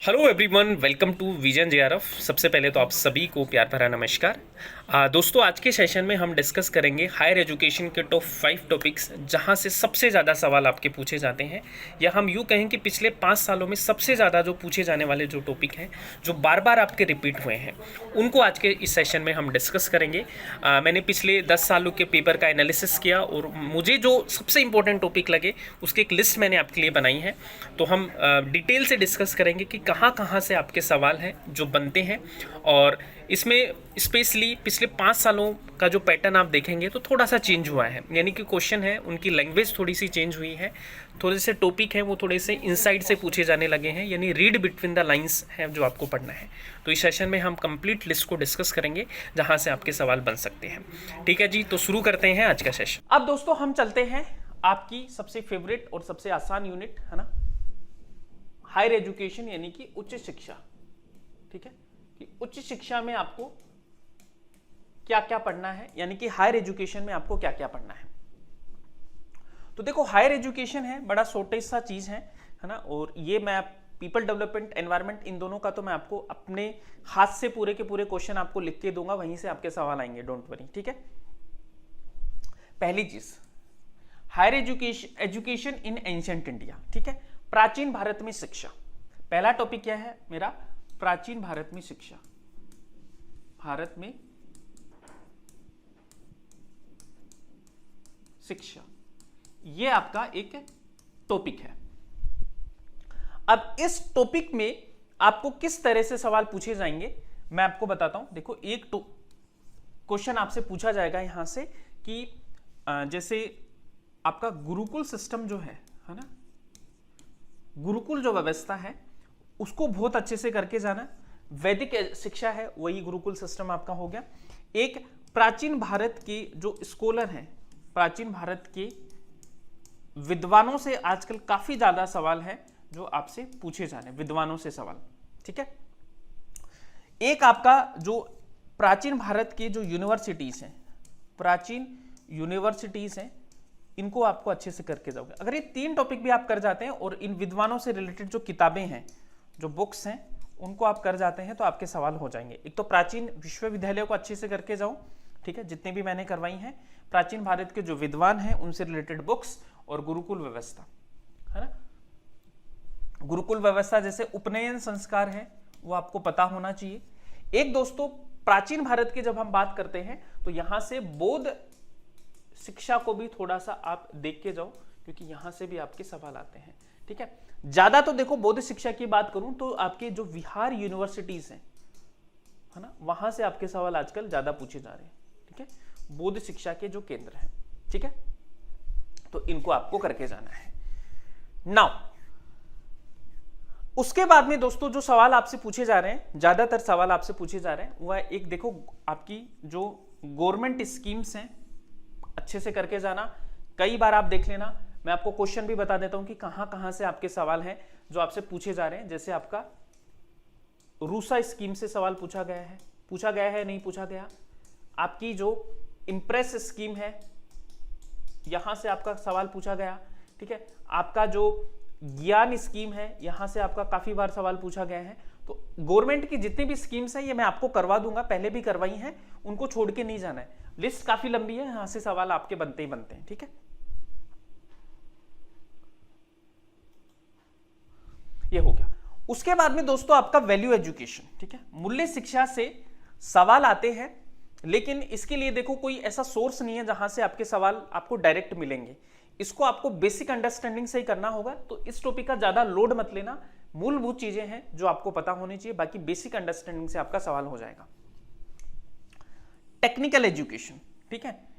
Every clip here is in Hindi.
Hello everyone, welcome to vision JRF. सबसे पहले तो आप सभी को प्यार भरा नमस्कार। दोस्तों, आज के सेशन में हम डिस्कस करेंगे हायर एजुकेशन के टॉप 5 टॉपिक्स जहां से सबसे ज़्यादा सवाल आपके पूछे जाते हैं, या हम यूँ कहें कि पिछले 5 सालों में सबसे ज़्यादा जो पूछे जाने वाले जो टॉपिक हैं, जो बार बार आपके रिपीट हुए हैं, उनको आज के इस सेशन में हम डिस्कस करेंगे। मैंने पिछले 10 सालों के पेपर का एनालिसिस किया और मुझे जो सबसे इंपॉर्टेंट टॉपिक लगे उसकी एक लिस्ट मैंने आपके लिए बनाई है। तो हम डिटेल से डिस्कस करेंगे कि कहाँ कहाँ से आपके सवाल हैं जो बनते हैं, और इसमें स्पेशली पिछले 5 सालों का जो पैटर्न आप देखेंगे तो थोड़ा सा चेंज हुआ है। यानी कि क्वेश्चन है, उनकी लैंग्वेज थोड़ी सी चेंज हुई है, थोड़े से टॉपिक हैं वो थोड़े से इनसाइड से पूछे जाने लगे हैं, यानी रीड बिटवीन द लाइंस है जो आपको पढ़ना है। तो इस सेशन में हम कंप्लीट लिस्ट को डिस्कस करेंगे जहाँ से आपके सवाल बन सकते हैं। ठीक है जी, तो शुरू करते हैं आज का सेशन। अब दोस्तों हम चलते हैं आपकी सबसे फेवरेट और सबसे आसान यूनिट, है ना, हायर एजुकेशन यानी कि उच्च शिक्षा। ठीक है, कि उच्च शिक्षा में आपको क्या क्या पढ़ना है, यानी कि हायर एजुकेशन में आपको क्या क्या पढ़ना है। तो देखो, हायर एजुकेशन है बड़ा शॉर्टेज सा चीज है ना, और ये मैं पीपल डेवलपमेंट, एनवायरमेंट, इन दोनों का तो मैं आपको अपने हाथ से पूरे के पूरे क्वेश्चन आपको लिख के दूंगा, वहीं से आपके सवाल आएंगे, डोंट वरी। ठीक है, पहली चीज, higher education in ancient India. ठीक है, प्राचीन भारत में शिक्षा। पहला टॉपिक क्या है मेरा? प्राचीन भारत में शिक्षा। भारत में शिक्षा, यह आपका एक टॉपिक है। अब इस टॉपिक में आपको किस तरह से सवाल पूछे जाएंगे मैं आपको बताता हूं। देखो, एक क्वेश्चन आपसे पूछा जाएगा यहां से कि जैसे आपका गुरुकुल सिस्टम जो है ना, गुरुकुल जो व्यवस्था है उसको बहुत अच्छे से करके जाना। वैदिक शिक्षा है, वही गुरुकुल सिस्टम आपका हो गया। एक प्राचीन भारत के जो स्कॉलर हैं, प्राचीन भारत के विद्वानों से आजकल काफी ज्यादा सवाल है जो आपसे पूछे जाने, विद्वानों से सवाल। ठीक है, एक आपका जो प्राचीन भारत के जो यूनिवर्सिटीज हैं, प्राचीन यूनिवर्सिटीज हैं, इनको आपको अच्छे से करके जाओगे। अगर ये 3 टॉपिक भी आप कर जाते हैं और इन विद्वानों से रिलेटेड जो किताबें हैं, जो बुक्स हैं, उनको आप कर जाते हैं तो आपके सवाल हो जाएंगे। एक तो प्राचीन विश्वविद्यालयों को अच्छे से करके जाओ, ठीक है, जितने भी मैंने करवाई हैं, प्राचीन भारत के जो विद्वान हैं उनसे रिलेटेड बुक्स, और गुरुकुल व्यवस्था, है ना। गुरुकुल व्यवस्था जैसे उपनयन संस्कार है वो आपको पता होना चाहिए। एक दोस्तों, प्राचीन भारत की जब हम बात करते हैं तो यहां से बौद्ध शिक्षा को भी थोड़ा सा आप देख के जाओ, क्योंकि यहां से भी आपके सवाल आते हैं। ठीक है, ज्यादा तो देखो बौद्ध शिक्षा की बात करूं तो आपके जो विहार यूनिवर्सिटीज हैं, है ना, वहां से आपके सवाल आजकल ज्यादा पूछे जा रहे हैं। ठीक है, बौद्ध शिक्षा के जो केंद्र हैं। ठीक है, तो इनको आपको करके जाना है। नाउ उसके बाद में दोस्तों जो सवाल आपसे पूछे जा रहे हैं, ज्यादातर सवाल आपसे पूछे जा रहे हैं, वह एक देखो आपकी जो गवर्नमेंट स्कीम्स हैं, अच्छे से करके जाना। कई बार आप देख लेना, मैं आपको क्वेश्चन भी बता देता हूं कि कहां कहां से आपके सवाल हैं जो आपसे पूछे जा रहे हैं। जैसे आपका रूसा स्कीम से सवाल पूछा गया है, नहीं पूछा गया। आपकी जो इंप्रेस स्कीम है, यहां से आपका सवाल पूछा गया। ठीक है, आपका जो ज्ञान स्कीम है, यहां से आपका काफी बार सवाल पूछा गया है। तो गवर्नमेंट की जितनी भी स्कीम्स है ये मैं आपको करवा दूंगा, पहले भी करवाई हैं, उनको छोड़ के नहीं जाना है। लिस्ट काफी लंबी है, यहां से सवाल आपके बनते ही बनते हैं। ठीक है, ये हो गया। उसके बाद में दोस्तों आपका वैल्यू एजुकेशन। ठीक है, मूल्य शिक्षा से सवाल आते हैं, लेकिन इसके लिए देखो कोई ऐसा सोर्स नहीं है जहां से आपके सवाल आपको डायरेक्ट मिलेंगे। इसको आपको बेसिक अंडरस्टैंडिंग से ही करना होगा। तो इस टॉपिक का ज्यादा लोड मत लेना, मूलभूत चीजें हैं जो आपको पता होनी चाहिए, बाकी बेसिक अंडरस्टैंडिंग से आपका सवाल हो जाएगा। टेक्निकल एजुकेशन, ठीक है,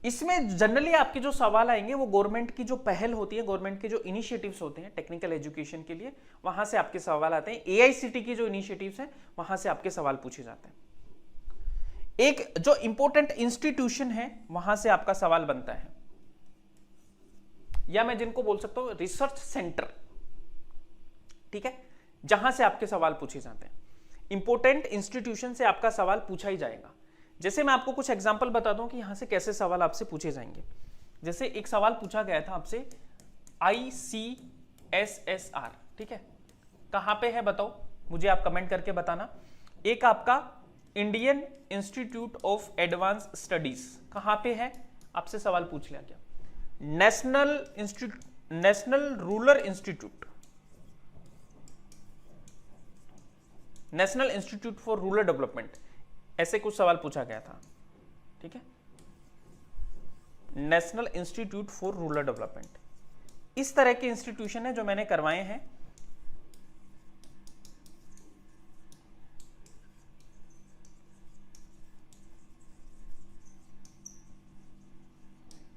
इसमें जनरली आपके जो सवाल आएंगे वो गवर्नमेंट की जो पहल होती है, गवर्नमेंट के जो इनिशिएटिव्स होते हैं टेक्निकल एजुकेशन के लिए, वहां से आपके सवाल आते हैं। एआईसीटी की जो इनिशिएटिव्स हैं वहां से आपके सवाल पूछे जाते हैं। एक जो इंपॉर्टेंट इंस्टीट्यूशन है वहां से आपका सवाल बनता है, या मैं जिनको बोल सकता हूं रिसर्च सेंटर। ठीक है, जहां से आपके सवाल पूछे जाते हैं। इंपॉर्टेंट इंस्टीट्यूशन से आपका सवाल पूछा ही जाएगा। जैसे मैं आपको कुछ एग्जांपल बताता हूं कि यहां से कैसे सवाल आपसे पूछे जाएंगे। जैसे एक सवाल पूछा गया था आपसे ICSSR, ठीक है, कहां पे है बताओ, मुझे आप कमेंट करके बताना। एक आपका Indian institute of advance studies कहां पे है, आपसे सवाल पूछ लिया क्या। National rural institute, national institute for rural development, ऐसे कुछ सवाल पूछा गया था, ठीक है। National institute for rural development, इस तरह के इंस्टीट्यूशन है जो मैंने करवाए हैं।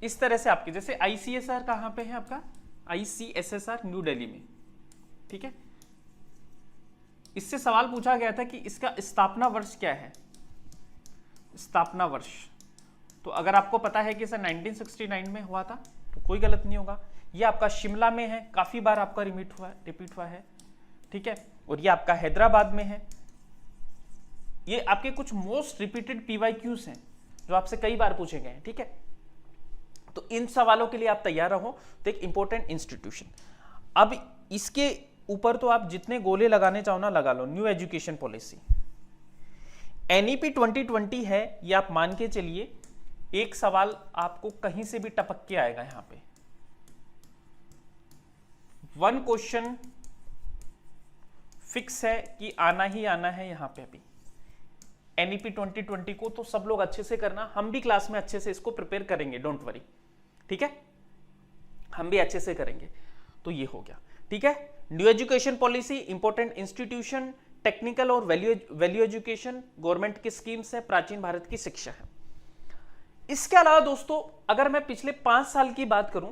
इस तरह से आपके, जैसे आईसीएसआर कहां पे है आपका, आईसीएसएसआर न्यू दिल्ली में, ठीक है। इससे सवाल पूछा गया था कि इसका स्थापना वर्ष क्या है, स्थापना वर्ष। तो अगर आपको पता है कि सर 1969 में हुआ था तो कोई गलत नहीं होगा। ये आपका शिमला में है, काफी बार आपका रिपीट हुआ है, ठीक है। और ये आपका हैदराबाद में है। ये आपके कुछ मोस्ट रिपीटेड पीवाईक्यूज हैं जो आपसे कई बार पूछे गए हैं, ठीक है। तो इन सवालों के लिए आप तैयार रहो। तो एक इंपॉर्टेंट इंस्टीट्यूशन, अब इसके ऊपर तो आप जितने गोले लगाने चाहो ना लगा लो। न्यू एजुकेशन पॉलिसी, एनईपी 2020 है, ये आप मान के चलिए एक सवाल आपको कहीं से भी टपक के आएगा। यहां पे 1 क्वेश्चन फिक्स है कि आना ही आना है यहां पे। अभी एनईपी 2020 को तो सब लोग अच्छे से करना, हम भी क्लास में अच्छे से इसको प्रिपेयर करेंगे, डोंट वरी, ठीक है। हम भी अच्छे से करेंगे। तो ये हो गया, ठीक है। New education policy, important institution, technical और वैल्यू एजुकेशन, गवर्नमेंट की स्कीम्स है, प्राचीन भारत की शिक्षा है। इसके अलावा दोस्तों अगर मैं पिछले 5 साल की बात करूं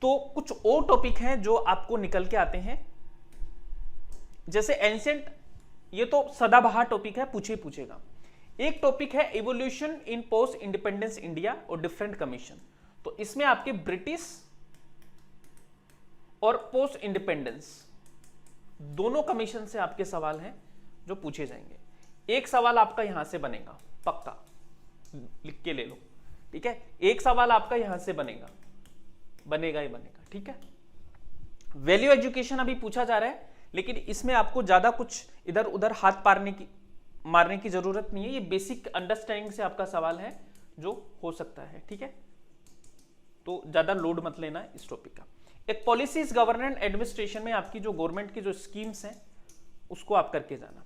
तो कुछ और टॉपिक हैं जो आपको निकल के आते हैं। जैसे एंशिएंट, ये तो सदाबहार टॉपिक है, पूछेगा। एक टॉपिक है evolution in post independence India और डिफरेंट कमीशन। तो इसमें आपके ब्रिटिश और पोस्ट इंडिपेंडेंस दोनों कमीशन से आपके सवाल हैं जो पूछे जाएंगे। एक सवाल आपका यहां से बनेगा, पक्का लिख के ले लो, ठीक है। एक सवाल आपका यहां से बनेगा ही बनेगा, ठीक है। वैल्यू एजुकेशन अभी पूछा जा रहा है, लेकिन इसमें आपको ज्यादा कुछ इधर उधर हाथ मारने की जरूरत नहीं है। ये बेसिक अंडरस्टैंडिंग से आपका सवाल है जो हो सकता है, ठीक है। तो ज्यादा लोड मत लेना इस टॉपिक का। एक पॉलिसीज गवर्नेंस एडमिनिस्ट्रेशन में आपकी जो गवर्नमेंट की जो स्कीम्स हैं उसको आप करके जाना।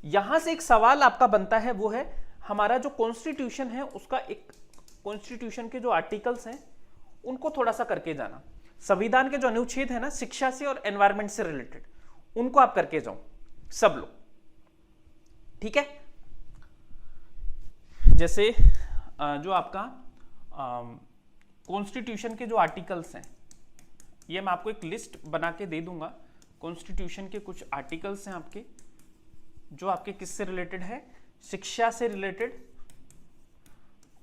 यहां से एक सवाल आपका बनता है, वो है हमारा जो कॉन्स्टिट्यूशन है उसका, एक कॉन्स्टिट्यूशन के जो आर्टिकल्स हैं उनको थोड़ा सा करके जाना। संविधान के जो अनुच्छेद है ना शिक्षा से और एनवायरमेंट से रिलेटेड, उनको आप करके जाओ सब लोग, ठीक है। जैसे जो आपका कॉन्स्टिट्यूशन के जो आर्टिकल्स हैं, ये मैं आपको एक लिस्ट बना के दे दूंगा। कॉन्स्टिट्यूशन के कुछ आर्टिकल्स हैं आपके जो आपके किससे रिलेटेड है, शिक्षा से रिलेटेड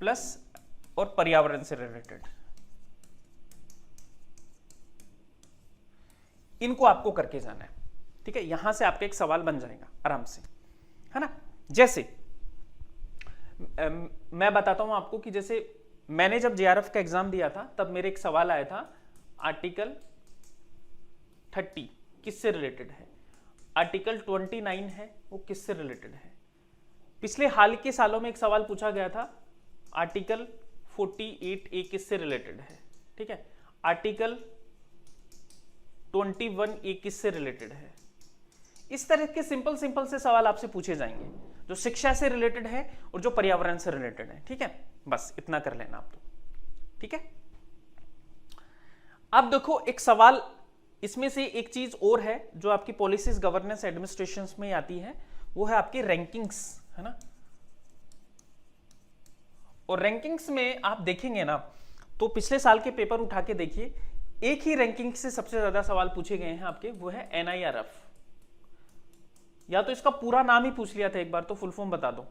प्लस और पर्यावरण से रिलेटेड। इनको आपको करके जाना है, ठीक है। यहां से आपका एक सवाल बन जाएगा आराम से, है ना। जैसे मैं बताता हूं आपको कि जैसे मैंने जब जेआरएफ का एग्जाम दिया था तब मेरे एक सवाल आया था, आर्टिकल 30 किससे रिलेटेड है, आर्टिकल 29 है वो किससे रिलेटेड है। पिछले हाल के सालों में एक सवाल पूछा गया था, आर्टिकल 48A किससे रिलेटेड है, ठीक है। आर्टिकल 21A किससे रिलेटेड है। इस तरह के सिंपल से सवाल आपसे पूछे जाएंगे जो शिक्षा से रिलेटेड है और जो पर्यावरण से रिलेटेड है, ठीक है। बस इतना कर लेना आप तो, ठीक है। अब देखो एक सवाल इसमें से एक चीज और है जो आपकी पॉलिसीज गवर्नेंस एडमिनिस्ट्रेशन में आती है, वो है आपकी रैंकिंग्स, है ना। और रैंकिंग्स में आप देखेंगे ना तो पिछले साल के पेपर उठा के देखिए, एक ही रैंकिंग से सबसे ज्यादा सवाल पूछे गए हैं आपके, वो है NIRF। या तो इसका पूरा नाम ही पूछ लिया था एक बार, तो फुल फॉर्म बता दो,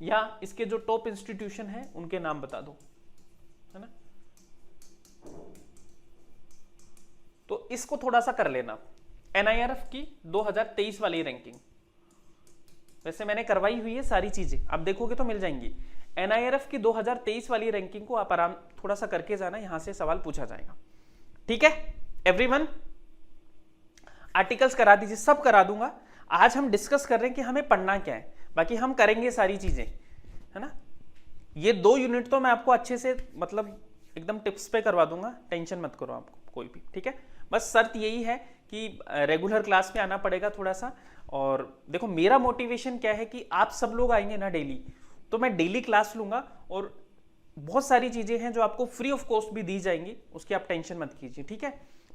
या इसके जो टॉप इंस्टीट्यूशन है उनके नाम बता दो, है ना। तो इसको थोड़ा सा कर लेना। NIRF की 2023 वाली रैंकिंग वैसे मैंने करवाई हुई है सारी चीजें, आप देखोगे तो मिल जाएंगी। NIRF की 2023 वाली रैंकिंग को आप आराम थोड़ा सा करके जाना, यहां से सवाल पूछा जाएगा, ठीक है एवरीवन। आर्टिकल्स करा दीजिए, सब करा दूंगा। आज हम डिस्कस कर रहे हैं कि हमें पढ़ना क्या है, बाकी हम करेंगे सारी चीजें, है ना। ये 2 यूनिट तो मैं आपको अच्छे से मतलब एकदम टिप्स पे करवा दूंगा, टेंशन मत करो आपको कोई भी, ठीक है। बस शर्त यही है कि रेगुलर क्लास में आना पड़ेगा थोड़ा सा। और देखो मेरा मोटिवेशन क्या है कि आप सब लोग आएंगे ना डेली, तो मैं डेली क्लास लूंगा और बहुत सारी चीजें हैं जो आपको फ्री ऑफ कॉस्ट भी दी जाएंगी, उसकी आप टेंशन मत कीजिए, ठीक है,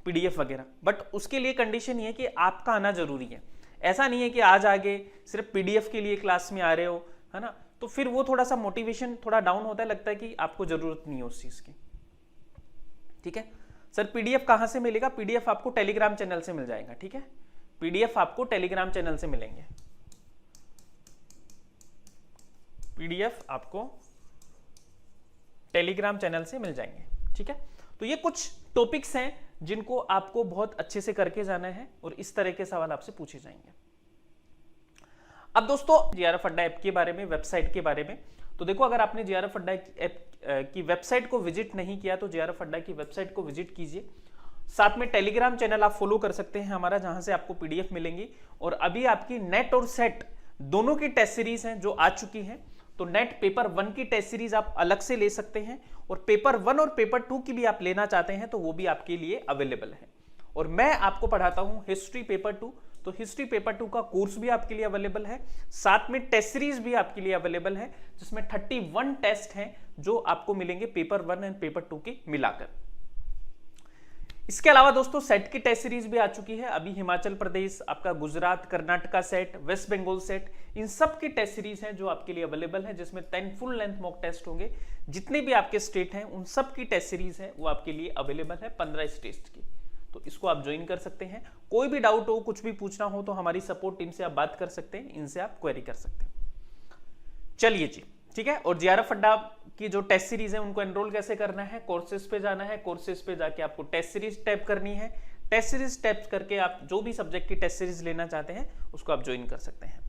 पीडीएफ वगैरह। बट उसके लिए कंडीशन ये है कि आपका आना जरूरी है। ऐसा नहीं है कि आज आगे सिर्फ पीडीएफ के लिए क्लास में आ रहे हो, है ना, तो फिर वो थोड़ा सा मोटिवेशन थोड़ा डाउन होता है, लगता है कि आपको जरूरत नहीं है उस चीज की, ठीक है। सर पीडीएफ कहां से मिलेगा? पीडीएफ आपको टेलीग्राम चैनल से मिल जाएगा, ठीक है। पीडीएफ आपको टेलीग्राम चैनल से मिलेंगे, पीडीएफ आपको टेलीग्राम चैनल से मिल जाएंगे, ठीक है। तो ये कुछ टॉपिक्स हैं जिनको आपको बहुत अच्छे से करके जाना है और इस तरह के सवाल आपसे पूछे जाएंगे। अब दोस्तों जेआरएफ अड्डा ऐप के बारे में, वेबसाइट के बारे में, तो देखो अगर आपने जेआरएफ अड्डा ऐप की वेबसाइट को विजिट नहीं किया तो जेआरएफ अड्डा की वेबसाइट को विजिट कीजिए। साथ में टेलीग्राम चैनल आप फॉलो कर सकते हैं हमारा, जहां से आपको पीडीएफ मिलेंगी। और अभी आपकी नेट और सेट दोनों की टेस्ट सीरीज हैं जो आ चुकी हैं, तो नेट पेपर 1 की टेस्ट सीरीज आप अलग से ले सकते हैं, और पेपर 1 और पेपर 2 की भी आप लेना चाहते हैं तो वो भी आपके लिए अवेलेबल है। और मैं आपको पढ़ाता हूं हिस्ट्री पेपर 2, तो हिस्ट्री पेपर 2 का कोर्स भी आपके लिए अवेलेबल है, साथ में टेस्ट सीरीज भी आपके लिए अवेलेबल है, जिसमें 31 टेस्ट हैं जो आपको मिलेंगे पेपर 1 एंड पेपर 2 के मिलाकर। इसके अलावा दोस्तों सेट की टेस्ट सीरीज भी आ चुकी है। अभी हिमाचल प्रदेश, आपका Gujarat, Karnataka set, West Bengal set, इन सब की टेस्ट सीरीज हैं जो आपके लिए अवेलेबल है, जिसमें 10 फुल लेंथ मॉक टेस्ट होंगे। जितने भी आपके स्टेट हैं उन सब की टेस्ट सीरीज है वो आपके लिए अवेलेबल है 15 स्टेट्स की, तो इसको आप ज्वाइन कर सकते हैं। कोई भी डाउट हो, कुछ भी पूछना हो तो हमारी सपोर्ट टीम से आप बात कर सकते हैं, इनसे आप क्वेरी कर सकते हैं। चलिए जी, ठीक है। और जेआरएफ अड्डा की जो टेस्ट सीरीज है उनको एनरोल कैसे करना है? कोर्सेज पे जाना है, कोर्सेज पे जाके आपको टेस्ट सीरीज टैप करनी है। टेस्ट सीरीज टैप करके आप जो भी सब्जेक्ट की टेस्ट सीरीज लेना चाहते हैं उसको आप ज्वाइन कर सकते हैं।